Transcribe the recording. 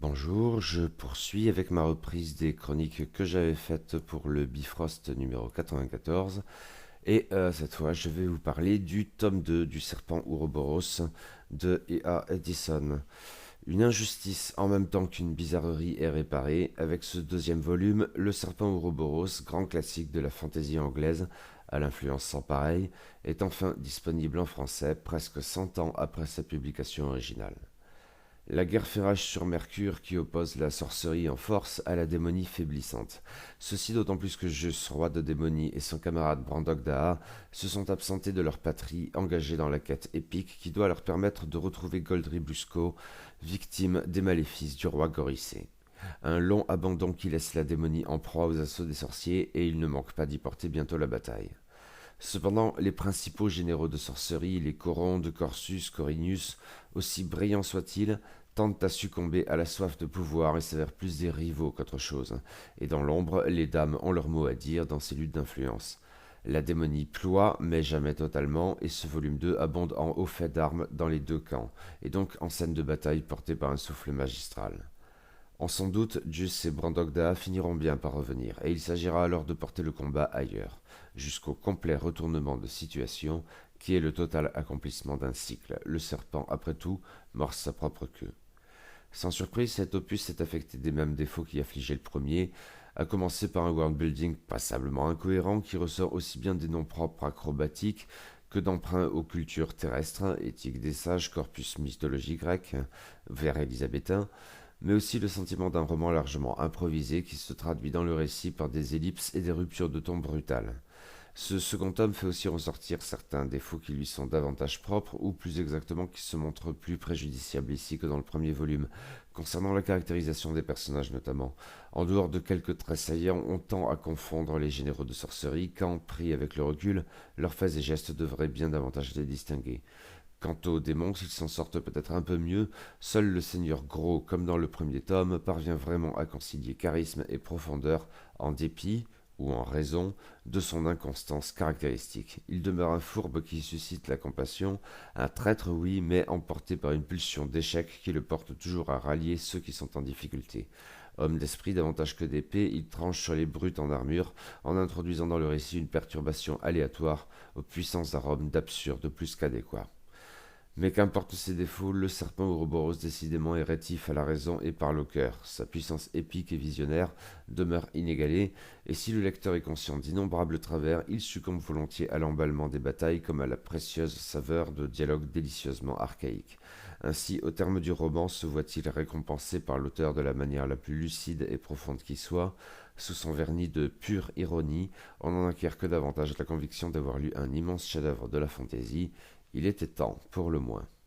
Bonjour, je poursuis avec ma reprise des chroniques que j'avais faites pour le Bifrost numéro 94. Cette fois, je vais vous parler du tome 2 du Serpent Ouroboros de E.A. Edison. Une injustice en même temps qu'une bizarrerie est réparée avec ce deuxième volume, Le Serpent Ouroboros, grand classique de la fantaisie anglaise à l'influence sans pareille, est enfin disponible en français presque 100 ans après sa publication originale. La guerre fait rage sur Mercure qui oppose la sorcerie en force à la démonie faiblissante. Ceci d'autant plus que Zeus, roi de démonie, et son camarade Brandok Daha se sont absentés de leur patrie, engagés dans la quête épique qui doit leur permettre de retrouver Goldry Blusco, victime des maléfices du roi Goricé. Un long abandon qui laisse la démonie en proie aux assauts des sorciers et il ne manque pas d'y porter bientôt la bataille. Cependant, les principaux généraux de sorcellerie, les Corondes, Corsus, Corinius, aussi brillants soient-ils, tentent à succomber à la soif de pouvoir et s'avèrent plus des rivaux qu'autre chose. Et dans l'ombre, les dames ont leur mot à dire dans ces luttes d'influence. La démonie ploie, mais jamais totalement, et ce volume 2 abonde en hauts faits d'armes dans les deux camps, et donc en scène de bataille portée par un souffle magistral. En son doute, Jus et Brandogda finiront bien par revenir, et il s'agira alors de porter le combat ailleurs, jusqu'au complet retournement de situation, qui est le total accomplissement d'un cycle. Le serpent, après tout, morce sa propre queue. Sans surprise, cet opus est affecté des mêmes défauts qui affligeaient le premier, à commencer par un worldbuilding passablement incohérent qui ressort aussi bien des noms propres acrobatiques que d'emprunts aux cultures terrestres, éthique des sages, corpus mythologie grecque, vers élisabétain, mais aussi le sentiment d'un roman largement improvisé qui se traduit dans le récit par des ellipses et des ruptures de ton brutales. Ce second tome fait aussi ressortir certains défauts qui lui sont davantage propres, ou plus exactement qui se montrent plus préjudiciables ici que dans le premier volume, concernant la caractérisation des personnages notamment. En dehors de quelques traits saillants, on tend à confondre les généraux de sorcellerie quand, pris avec le recul, leurs faits et gestes devraient bien davantage les distinguer. Quant aux démons, s'ils s'en sortent peut-être un peu mieux, seul le Seigneur Gros, comme dans le premier tome, parvient vraiment à concilier charisme et profondeur en dépit, ou en raison, de son inconstance caractéristique. Il demeure un fourbe qui suscite la compassion, un traître oui, mais emporté par une pulsion d'échec qui le porte toujours à rallier ceux qui sont en difficulté. Homme d'esprit davantage que d'épée, il tranche sur les brutes en armure, en introduisant dans le récit une perturbation aléatoire aux puissances arômes d'absurde plus qu'adéquats. Mais qu'importe ses défauts, le serpent Ouroboros décidément est rétif à la raison et parle au cœur. Sa puissance épique et visionnaire demeure inégalée, et si le lecteur est conscient d'innombrables travers, il succombe volontiers à l'emballement des batailles comme à la précieuse saveur de dialogues délicieusement archaïques. Ainsi, au terme du roman, se voit-il récompensé par l'auteur de la manière la plus lucide et profonde qui soit. Sous son vernis de pure ironie, on n'en acquiert que davantage la conviction d'avoir lu un immense chef-d'œuvre de la fantaisie. Il était temps, pour le moins.